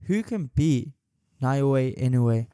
Who can beat Naoya Inoue?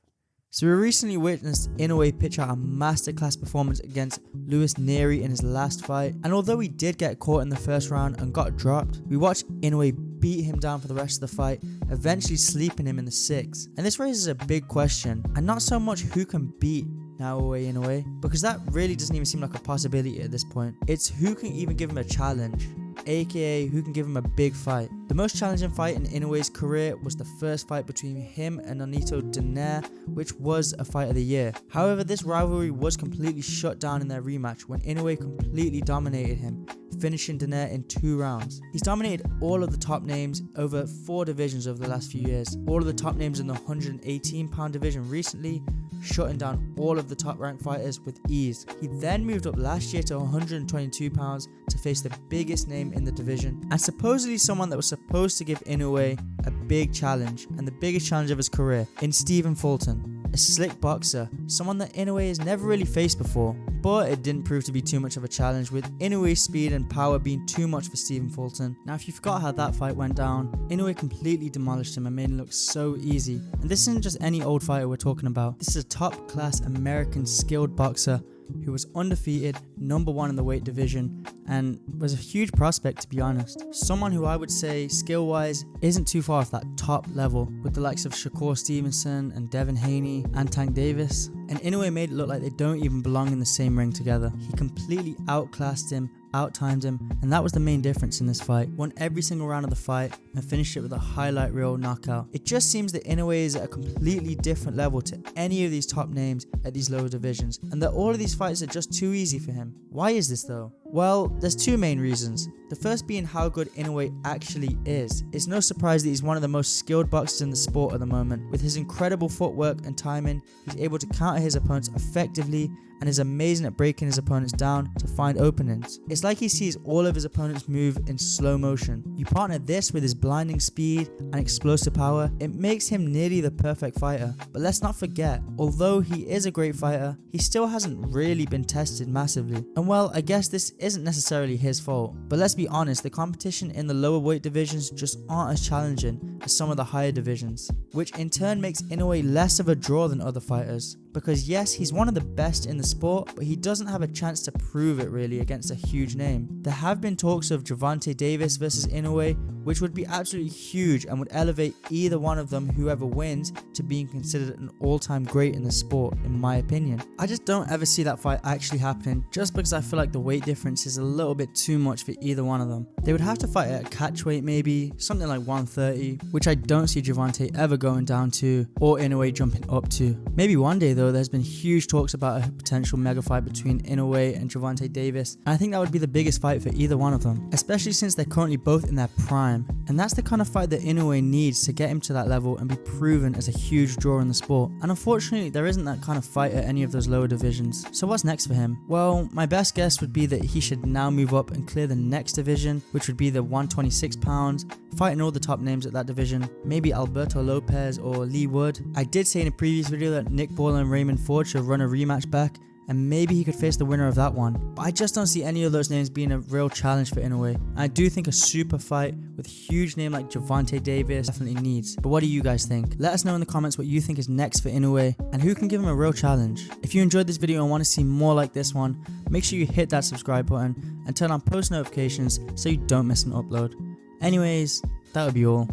So we recently witnessed Inoue pitch out a masterclass performance against Luis Nery in his last fight, and although he did get caught in the first round and got dropped, we watched Inoue beat him down for the rest of the fight, eventually sleeping him in the 6th. And this raises a big question, and not so much who can beat Naoya Inoue, because that really doesn't even seem like a possibility at this point. It's who can even give him a challenge, aka who can give him a big fight. The most challenging fight in Inoue's career was the first fight between him and Nonito Donaire, which was a fight of the year. However, this rivalry was completely shut down in their rematch when Inoue completely dominated him, finishing Donaire in 2 rounds. He's dominated all of the top names over 4 divisions over the last few years, all of the top names in the 118-pound division recently, shutting down all of the top ranked fighters with ease. He then moved up last year to 122 pounds to face the biggest name in the division, and supposedly someone that was supposed to give Inoue a big challenge, and the biggest challenge of his career, in Stephen Fulton, a slick boxer, someone that Inoue has never really faced before. But it didn't prove to be too much of a challenge, with Inoue's speed and power being too much for Stephen Fulton. Now, if you forgot how that fight went down, Inoue completely demolished him and made it look so easy. And this isn't just any old fighter we're talking about. This is a top-class American skilled boxer who was undefeated, #1 in the weight division, and was a huge prospect, to be honest. Someone who I would say, skill-wise, isn't too far off that top level, with the likes of Shakur Stevenson and Devin Haney and Tank Davis. And Inoue made it look like they don't even belong in the same ring together. He completely outclassed him, outtimed him, and that was the main difference in this fight. Won every single round of the fight and finished it with a highlight reel knockout. It just seems that Inoue is at a completely different level to any of these top names at these lower divisions, and that all of these fights are just too easy for him. Why is this though? Well, there's 2 main reasons. The first being how good Inoue actually is. It's no surprise that he's one of the most skilled boxers in the sport at the moment. With his incredible footwork and timing, he's able to counter his opponents effectively and is amazing at breaking his opponents down to find openings. It's like he sees all of his opponents move in slow motion. You partner this with his blinding speed and explosive power, it makes him nearly the perfect fighter. But let's not forget, although he is a great fighter, he still hasn't really been tested massively. And well, I guess this isn't necessarily his fault, but let's be honest, the competition in the lower weight divisions just aren't as challenging as some of the higher divisions, which in turn makes Inoue less of a draw than other fighters. Because yes, he's one of the best in the sport, but he doesn't have a chance to prove it really against a huge name. There have been talks of Gervonta Davis versus Inoue, which would be absolutely huge and would elevate either one of them, whoever wins, to being considered an all-time great in the sport, in my opinion. I just don't ever see that fight actually happening, just because I feel like the weight difference is a little bit too much for either one of them. They would have to fight at a catch weight maybe, something like 130, which I don't see Gervonta ever going down to, or Inoue jumping up to. Maybe one day though, there's been huge talks about a potential mega fight between Inoue and Gervonta Davis, and I think that would be the biggest fight for either one of them, especially since they're currently both in their prime, and that's the kind of fight that Inoue needs to get him to that level and be proven as a huge draw in the sport. And unfortunately, there isn't that kind of fight at any of those lower divisions. So what's next for him? Well, my best guess would be that he should now move up and clear the next division, which would be the 126 pounds, fighting all the top names at that division, maybe Alberto Lopez or Lee Wood. I did say in a previous video that Nick Ball and Raymond Ford should run a rematch back, and maybe he could face the winner of that one. But I just don't see any of those names being a real challenge for Inoue. And I do think a super fight with a huge name like Gervonta Davis definitely needs. But what do you guys think? Let us know in the comments what you think is next for Inoue and who can give him a real challenge. If you enjoyed this video and want to see more like this one, make sure you hit that subscribe button and turn on post notifications so you don't miss an upload. Anyways, that would be all.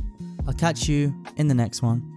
I'll catch you in the next one.